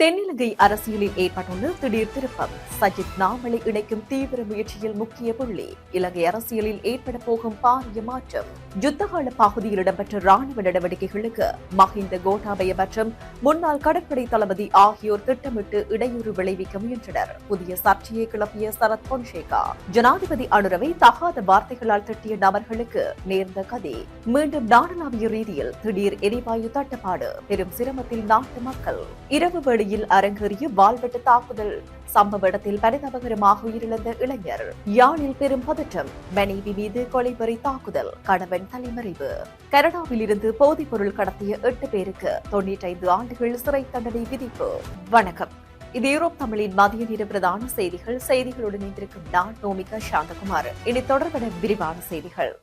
தென்னிலங்கை அரசியலில் ஏற்பட்டுள்ள திடீர் திருப்பம். சஜித் நாமலை இணைக்கும் தீவிர முயற்சியில் முக்கிய புள்ளி. இலங்கை அரசியலில் ஏற்பட போகும் பாரிய மாற்றம். யுத்தகால பகுதியில் இடம்பெற்ற ராணுவ நடவடிக்கைகளுக்கு மஹிந்த கோட்டாபய மற்றும் முன்னாள் கடற்படை தளபதி ஆகியோர் திட்டமிட்டு இடையூறு விளைவிக்க முயன்றனர். புதிய சர்ச்சையை கிளப்பிய சரத் பொன்சேகா. ஜனாதிபதி அனுரவை தகாத வார்த்தைகளால் திட்டிய நபர்களுக்கு நேர்ந்த கதை. மீண்டும் நாடளாவிய ரீதியில் திடீர் எரிவாயு தட்டுப்பாடு. பெரும் சிரமத்தில் நாட்டு மக்கள். இரவு வேளையில் அரங்கேறிய வாள்வெட்டு தாக்குதல் சம்பவ இடத்தில் பரிதாபகரமாக உயிரிழந்த இளைஞர். யாழில் பெரும் பதற்றம். மனைவி மீது கொலைவெறி தாக்குதல். கணவன் தலைமறைவு. கனடாவில் இருந்து போதைப் பொருள் கடத்திய 8 பேருக்கு 95 ஆண்டுகள் சிறை தண்டனை விதிப்பு. வணக்கம், இது யூரோப் தமிழின் மதிய நேர பிரதான செய்திகள். செய்திகளுடன் இணைந்திருக்கும் நான் நோமிகா சாந்தகுமார். இனி தொடர்பான விரிவான செய்திகள்.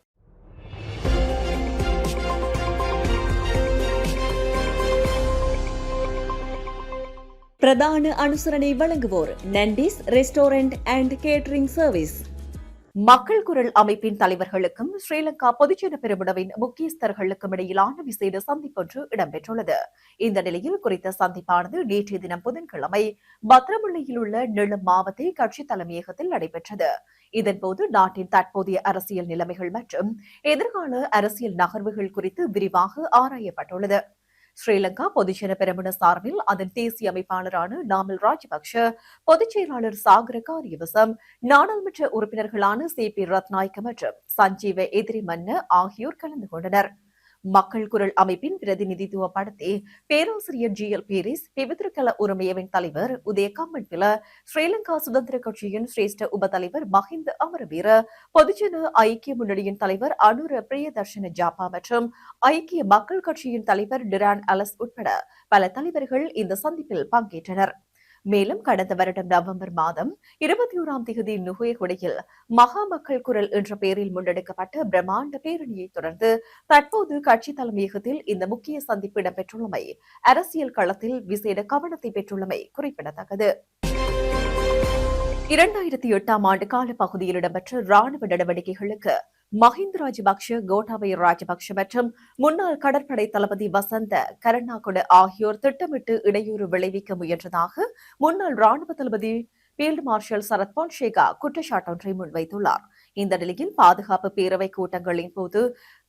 பிரதான அனுசரணை வழங்குவோர் நண்டிஸ் ரெஸ்டாரண்ட் அண்ட் கேட்டரிங் சர்வீஸ். மக்கள் குரல் அமைப்பின் தலைவர்களுக்கும் ஸ்ரீலங்கா பொதுஜன பெரமுனவின் முக்கியஸ்தர்களுக்கும் இடையிலான விசேட சந்திப்பொன்று இடம்பெற்றுள்ளது. இந்த நிலையில் குறித்த சந்திப்பானது நேற்றைய தினம் புதன்கிழமை பத்திரமுல்லையில் உள்ள நிலம் மாவட்ட கட்சி தலைமையகத்தில் நடைபெற்றது. இதன்போது நாட்டின் தற்போதைய அரசியல் நிலைமைகள் மற்றும் எதிர்கால அரசியல் நகர்வுகள் குறித்து விரிவாக ஆராயப்பட்டுள்ளது. ஸ்ரீலங்கா பொதுஜன பெரமுன சார்பில் அதன் தேசிய அமைப்பாளரான நாமல் ராஜபக்ஷ, பொதுச் செயலாளர் சாகர காரியவசம், நாடாளுமன்ற உறுப்பினர்களான CP ரத்நாயக்க மற்றும் சஞ்சீவ எதிரிமன்ன ஆகியோர் கலந்து கொண்டனர். மக்கள் குரல் அமைப்பின் பிரதிநிதித்துவப்படுத்தி பேராசிரியர் GL பீரிஸ், பிவித்ருகல உரிமையவின் தலைவர் உதய கம்மன்பில, ஸ்ரீலங்கா சுதந்திர கட்சியின் சிரேஷ்ட உபதலைவர் மஹிந்த அமரவீர, பொதுஜன ஐக்கிய முன்னணியின் தலைவர் அனுர பிரியதர்ஷன ஜாப்பா மற்றும் ஐக்கிய மக்கள் கட்சியின் தலைவர் டிரான் அலஸ் உட்பட பல தலைவர்கள் இந்த சந்திப்பில் பங்கேற்றனர். மேலும் கடந்த வருடம் நவம்பர் மாதம் 21ஆம் தேதி நுகேகுடையில் மகா மக்கள் குரல் என்ற பெயரில் முன்னெடுக்கப்பட்ட பிரம்மாண்ட பேரணியை தொடர்ந்து தற்போது கட்சி தலைமையகத்தில் இந்த முக்கிய சந்திப்பு இடம்பெற்றுள்ளமை அரசியல் களத்தில் விசேட கவனத்தை பெற்றுள்ளமை குறிப்பிடத்தக்கது. 2008ஆம் ஆண்டு கால பகுதியில் இடம்பெற்ற ராணுவ நடவடிக்கைகளுக்கு மஹிந்த ராஜபக்ஷ, கோட்டாபய ராஜபக்ஷ மற்றும் முன்னாள் கடற்படை தளபதி வசந்த கருணாகுட ஆகியோர் திட்டமிட்டு இடையூறு விளைவிக்க முயன்றதாக முன்னாள் ராணுவ தளபதி பீல்டு மார்ஷல் சரத் பொன்சேகா குற்றச்சாட்டொன்றை முன்வைத்துள்ளார். இந்த நிலையில் பாதுகாப்பு பேரவை கூட்டங்களின் போது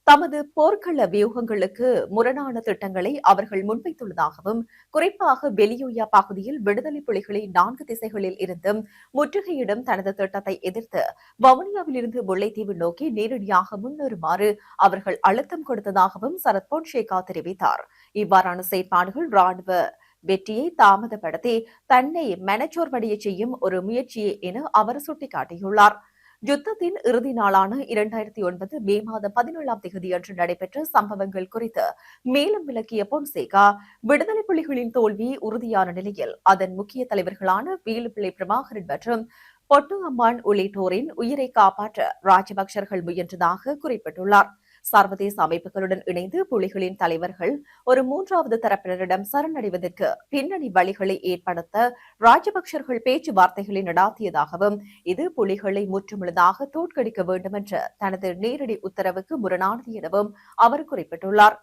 தமது போர்க்கள வியூகங்களுக்கு முரணான திட்டங்களை அவர்கள் முன்வைத்துள்ளதாகவும், குறிப்பாக வெளியுயா பகுதியில் விடுதலை புலிகளை 4 திசைகளில் இருந்தும் முற்றுகையிடும் தனது திட்டத்தை எதிர்த்து வவுனியாவில் இருந்து முல்லைத்தீவு நோக்கி நேரடியாக முன்னேறுமாறு அவர்கள் அழுத்தம் கொடுத்ததாகவும் சரத் பொன்சேகா தெரிவித்தார். இவ்வாறான செயற்பாடுகள் ராணுவ வெற்றியை தாமதப்படுத்தி தன்னை மனச்சோர்வடைய செய்யும் ஒரு முயற்சியே என அவர் சுட்டிக்காட்டியுள்ளார். யுத்தத்தின் இறுதி நாளான 2009 மே மாதம் 17ஆம் தேதி அன்று நடைபெற்ற சம்பவங்கள் குறித்து மேலும் விளக்கிய பொன்சேகா, விடுதலை புலிகளின் தோல்வி உறுதியான நிலையில் அதன் முக்கிய தலைவர்களான வேலுப்பிள்ளை பிரபாகரன் மற்றும் பொட்டு அம்மான் உள்ளிட்டோரின் உயிரை காப்பாற்ற ராஜபக்சர்கள் முயன்றதாக குறிப்பிட்டுள்ளார். சர்வதேச அமைப்புகளுடன் இணைந்து புலிகளின் தலைவர்கள் ஒரு 3வது தரப்பினரிடம் சரணடைவதற்கு பின்னணி வழிகளை ஏற்படுத்த ராஜபக்சர்கள் பேச்சுவார்த்தைகளை நடாத்தியதாகவும், இது புலிகளை முற்றுமுழுதாக தோற்கடிக்க வேண்டும் என்ற தனது நேரடி உத்தரவுக்கு முரணானது எனவும் அவர் குறிப்பிட்டுள்ளார்.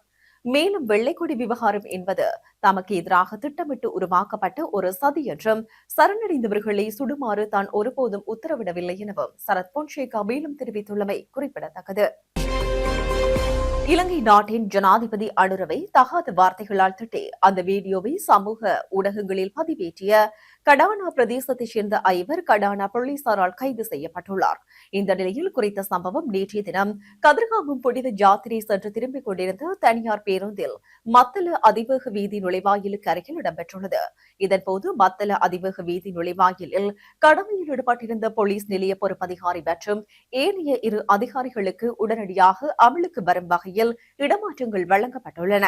மேலும் வெள்ளைக்கொடி விவகாரம் என்பது தமக்கு எதிராக திட்டமிட்டு உருவாக்கப்பட்ட ஒரு சதி என்றும், சரணடைந்தவர்களை சுடுமாறு தான் ஒருபோதும் உத்தரவிடவில்லை எனவும் சரத் பொன்சேகா மேலும் தெரிவித்துள்ளமை குறிப்பிடத்தக்கது. இலங்கை நாட்டின் ஜனாதிபதி அனுரவை தகாத வார்த்தைகளால் திட்டி அந்த வீடியோவை சமூக ஊடகங்களில் பதிவேற்றிய கடானா பிரதேசத்தைச் சேர்ந்த 5 கடானா போலீசாரால் கைது செய்யப்பட்டுள்ளார். இந்த நிலையில் குறித்த சம்பவம் நேற்றைய தினம் கதிர்காமம் புனித ஜாத்திரை சென்று திரும்பிக் கொண்டிருந்த தனியார் பேருந்தில் மத்தள அதிவேக வீதி நுழைவாயிலுக்கு அருகில் இடம்பெற்றுள்ளது. இதன்போது மத்தள அதிவேக வீதி நுழைவாயிலில் கடமையில் ஈடுபட்டிருந்த போலீஸ் நிலைய பொறுப்பதிகாரி மற்றும் ஏனைய 2 அதிகாரிகளுக்கு உடனடியாக அமலுக்கு வரும் வகையில் இடமாற்றங்கள் வழங்கப்பட்டுள்ளன.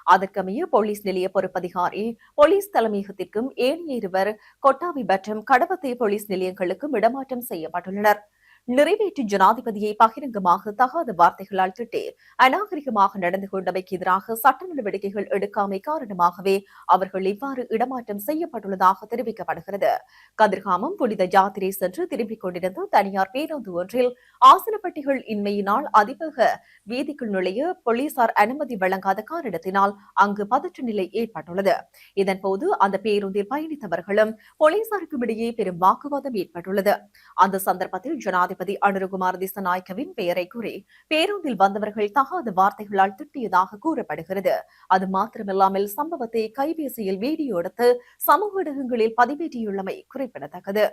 அதற்கமைய போலீஸ் நிலைய பொறுப்பதிகாரி போலீஸ் தலைமையகத்திற்கும் ஏனைய 2 கொட்டாவி மற்றும் கடவத்தை போலீஸ் நிலையங்களுக்கும் இடமாற்றம் செய்யப்பட்டுள்ளனர். நிறைவேற்று ஜனாதிபதியை பகிரங்கமாக தகாத வார்த்தைகளால் திட்டி அநாகரிகமாக நடந்து கொண்டமைக்கு எதிராக சட்ட நடவடிக்கைகள் எடுக்காமை காரணமாகவே அவர்கள் இவ்வாறு இடமாற்றம் செய்யப்பட்டுள்ளதாக தெரிவிக்கப்படுகிறது. கதிர்காமம் புனித யாத்திரை சென்று திரும்பிக் கொண்டிருந்த தனியார் பேருந்து ஒன்றில் ஆசனப்பட்டிகள் இன்மையினால் அதிவேக வீதிக்குள் நுழைய போலீசார் அனுமதி வழங்காத காரணத்தினால் அங்கு பதற்ற நிலை ஏற்பட்டுள்ளது. இதன்போது அந்த பேருந்தில் பயணித்தவர்களும் போலீசாருக்கும் இடையே பெரும் வாக்குவாதம் ஏற்பட்டுள்ளது. அந்த சந்தர்ப்பத்தில் ஜனாதிபதி அனுரகுமார் திசாநாயக்கவின் பெயரை கூறி பேருந்தில் வந்தவர்கள் தகாத வார்த்தைகளால் திட்டியதாக கூறப்படுகிறது. அது மாத்திரமில்லாமல் சம்பவத்தை கைபேசியில் வீடியோ எடுத்து சமூக ஊடகங்களில் பதிவேற்றியுள்ளமை குறிப்பிடத்தக்கது.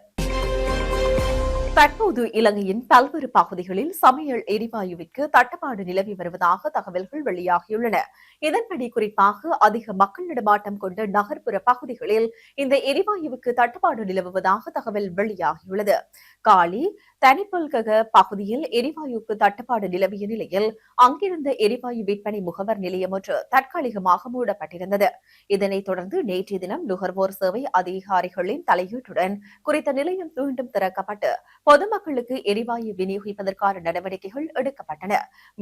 தற்போது இலங்கையின் பல்வேறு பகுதிகளில் சமையல் எரிவாயுவிற்கு தட்டுப்பாடு நிலவி வருவதாக தகவல்கள் வெளியாகியுள்ளன. இதன்படி குறிப்பாக அதிக மக்கள் நடமாட்டம் கொண்ட நகர்ப்புற பகுதிகளில் இந்த எரிவாயுவுக்கு தட்டுப்பாடு நிலவுவதாக தகவல் வெளியாகியுள்ளது. காலி தனிப்பல்கக பகுதியில் எரிவாயுக்கு தட்டுப்பாடு நிலவிய நிலையில் அங்கிருந்த எரிவாயு விற்பனை முகவர் நிலையம் ஒன்று தற்காலிகமாக மூடப்பட்டிருந்தது. இதனைத் தொடர்ந்து நேற்றைய தினம் நுகர்வோர் சேவை அதிகாரிகளின் தலையீட்டுடன் குறித்த நிலையம் மீண்டும் திறக்கப்பட்டு பொதுமக்களுக்கு எரிவாயு விநியோகிப்பதற்கான நடவடிக்கைகள் எடுக்கப்பட்டன.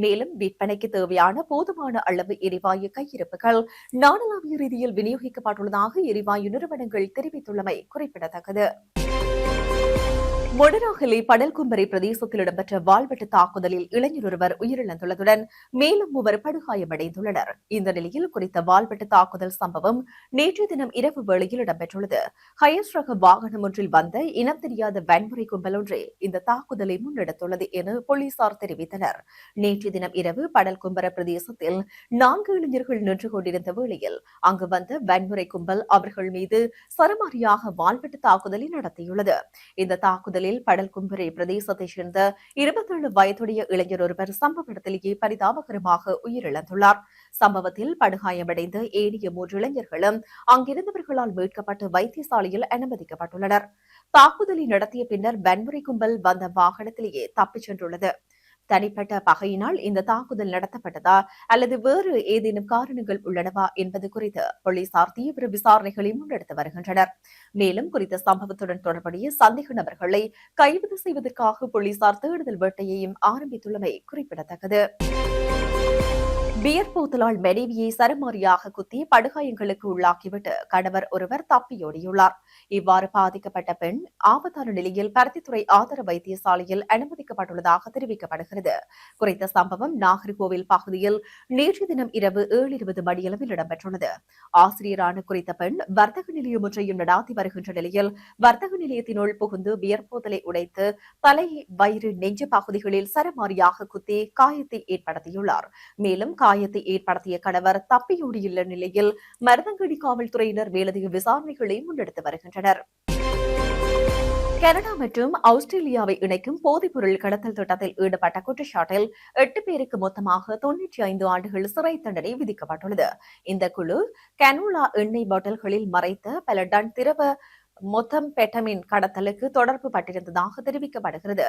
மேலும் விற்பனைக்கு தேவையான போதுமான அளவு எரிவாயு கையிருப்புகள் நாடளாவிய ரீதியில் விநியோகிக்கப்பட்டுள்ளதாக எரிவாயு நிறுவனங்கள் தெரிவித்துள்ளமை குறிப்பிடத்தக்கது. மொடராகலை படல்கும்பரை பிரதேசத்தில் இடம்பெற்ற வாள்வெட்டு தாக்குதலில் இளைஞர் ஒருவர் உயிரிழந்துள்ளதுடன் மேலும் 3 படுகாயமடைந்துள்ளனர். இந்த நிலையில் குறித்த வாள்வெட்டு தாக்குதல் சம்பவம் நேற்றைய தினம் இரவு வேளையில் இடம்பெற்றுள்ளது. ஹயஸ் ரக வாகனம் ஒன்றில் வந்த இனம் தெரியாத வன்முறை கும்பல் ஒன்றே இந்த தாக்குதலை முன்னெடுத்துள்ளது என போலீசார் தெரிவித்தனர். நேற்றைய தினம் இரவு படல்கும்பர பிரதேசத்தில் 4 இளைஞர்கள் நின்று கொண்டிருந்த வேளையில் அங்கு வந்த வன்முறை கும்பல் அவர்கள் மீது சரமாரியாக வாள்வெட்டு தாக்குதலை நடத்தியுள்ளது. இந்த தாக்குதலில் படல்கும்பரை பிரதேசத்தைச் சேர்ந்த 27 வயதுடைய இளைஞர் ஒருவர் சம்பவ இடத்திலேயே பரிதாபகரமாக உயிரிழந்துள்ளார். சம்பவத்தில் படுகாயமடைந்த ஏனைய 3 இளைஞர்களும் அங்கிருந்தவர்களால் மீட்கப்பட்டு வைத்தியசாலையில் அனுமதிக்கப்பட்டுள்ளனர். தாக்குதலை நடத்திய பின்னர் வன்முறை கும்பல் வந்த வாகனத்திலேயே தப்பிச் சென்றுள்ளது. தனிப்பட்ட பகையினால் இந்த தாக்குதல் நடத்தப்பட்டதா அல்லது வேறு ஏதேனும் காரணங்கள் உள்ளனவா என்பது குறித்து போலீசார் தீவிர விசாரணைகளை முன்னெடுத்து வருகின்றனர். மேலும் குறித்த சம்பவத்துடன் தொடர்புடைய சந்தேக நபர்களை கைது செய்வதற்காக போலீசார் தேடுதல் வேட்டையையும் ஆரம்பித்துள்ளமை குறிப்பிடத்தக்கது. பியர் போத்தலால் மனைவியை சரமாரியாக குத்தி படுகாயங்களுக்கு உள்ளாக்கிவிட்டு கணவர் ஒருவர் தப்பியோடியுள்ளார். இவ்வாறு பாதிக்கப்பட்ட பெண் ஆபத்தான நிலையில் பருத்தித்துறை ஆதார வைத்தியசாலையில் அனுமதிக்கப்பட்டுள்ளதாக தெரிவிக்கப்படுகிறது. குறித்த சம்பவம் நாகர்கோவில் பகுதியில் நேற்று தினம் இரவு 7:20 மணியளவில் இடம்பெற்றுள்ளது. ஆசிரியரான குறித்த பெண் வர்த்தக நிலையம் ஒன்றையும் நடாத்தி வருகின்ற நிலையில் வர்த்தக நிலையத்தினுள் புகுந்து பியர் போத்தலை உடைத்து தலை, வயிறு, நெஞ்சு பகுதிகளில் சரமாரியாக குத்தி காயத்தை ஏற்படுத்தியுள்ளார். மேலும் காயத்தை ஏற்படுத்திய கணவர் தப்பியோடியுள்ள நிலையில் மருதங்கடி காவல்துறையினர் மேலதிக விசாரணைகளை முன்னெடுத்து வருகின்றனர். கனடா மற்றும் ஆஸ்திரேலியாவை இணைக்கும் போதைப்பொருள் கடத்தல் திட்டத்தில் ஈடுபட்ட குற்றச்சாட்டில் 8 பேருக்கு மொத்தமாக 95 ஆண்டுகள் சிறை தண்டனை விதிக்கப்பட்டுள்ளது. இந்த குழு கனோலா எண்ணெய் பாட்டில்களில் மறைத்த பல டன் திரவ மொத்தம்பெட்டமின் கடத்தலுக்கு தொடர்பு பட்டிருந்ததாக தெரிவிக்கப்படுகிறது.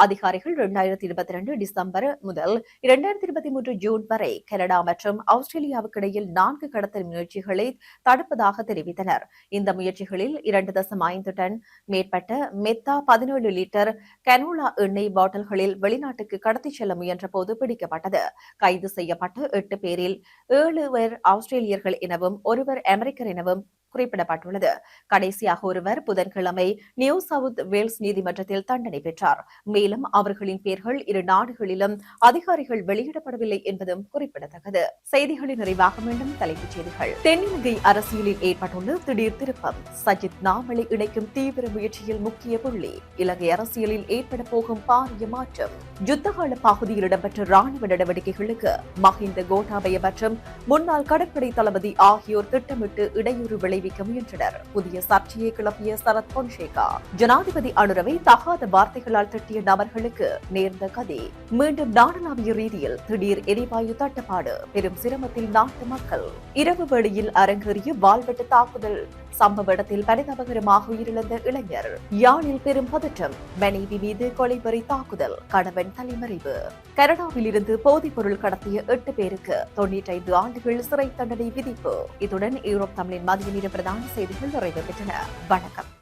அதிகாரிகள் 2022 டிசம்பர் முதல் 2023 ஜூன் வரை கனடா மற்றும் ஆஸ்திரேலியாவுக்கு இடையில் 4 கடத்தல் முயற்சிகளை தடுப்பதாக தெரிவித்தனர். இந்த முயற்சிகளில் 2.5 டன் மேற்பட்ட மெத்தா 17 லிட்டர் கனோலா எண்ணெய் பாட்டில்களில் வெளிநாட்டுக்கு கடத்திச் செல்ல முயன்ற போது பிடிக்கப்பட்டது. கைது செய்யப்பட்ட 8 பேரில் 7 பேர் ஆஸ்திரேலியர்கள் எனவும் 1 அமெரிக்கர் எனவும் குறிப்பிடப்பட்டுள்ளது. கடைசியாக ஒருவர் புதன்கிழமை நியூ சவுத் வேல்ஸ் நீதிமன்றத்தில் தண்டனை பெற்றார். மேலும் அவர்களின் பெயர்கள் 2 நாடுகளிலும் அதிகாரிகள் வெளியிடப்படவில்லை என்பதும் குறிப்பிடத்தக்கது. செய்திகளின் நிறைவாக மீண்டும் தலைப்புச் செய்திகள். தென்னிலங்கை அரசியலில் ஏற்பட்டுள்ள திடீர் திருப்பம். சஜித் நாமலை இணைக்கும் தீவிர முயற்சியில் முக்கிய புள்ளி. இலங்கை அரசியலில் ஏற்பட போகும் பாரிய மாற்றம். யுத்தகால பகுதியில் இடம்பெற்ற ராணுவ நடவடிக்கைகளுக்கு மஹிந்த கோட்டாபய மற்றும் முன்னாள் கடற்படை தளபதி ஆகியோர் திட்டமிட்டு இடையூறு விளைவிக்க முயன்றனர். புதிய சர்ச்சையை கிளப்பிய சரத் பொன்சேகா. ஜனாதிபதி அனுரவை தகாத வார்த்தைகளால் திட்டிய நபர்களுக்கு நேர்ந்த கதை. மீண்டும் நாடளாவிய ரீதியில் திடீர் எரிவாயு தட்டுப்பாடு. பெரும் சிரமத்தில் நாட்டு மக்கள். இரவு வேளையில் அரங்கேறிய வாள்வெட்டு தாக்குதல் சம்பவ இடத்தில் பரிதாபகரமாக உயிரிழந்த இளைஞர். யாழில் பெரும் பதற்றம். மனைவி மீது கொலைவெறி தாக்குதல். கணவன் தலைமறைவு. கனடாவில் இருந்து போதைப் பொருள் கடத்திய 8 பேருக்கு 95 ஆண்டுகள் சிறை தண்டனை விதிப்பு. இத்துடன் யூரோப் தமிழின் மதிய நேர பிரதான செய்திகள் நிறைவு பெற்றன. வணக்கம்.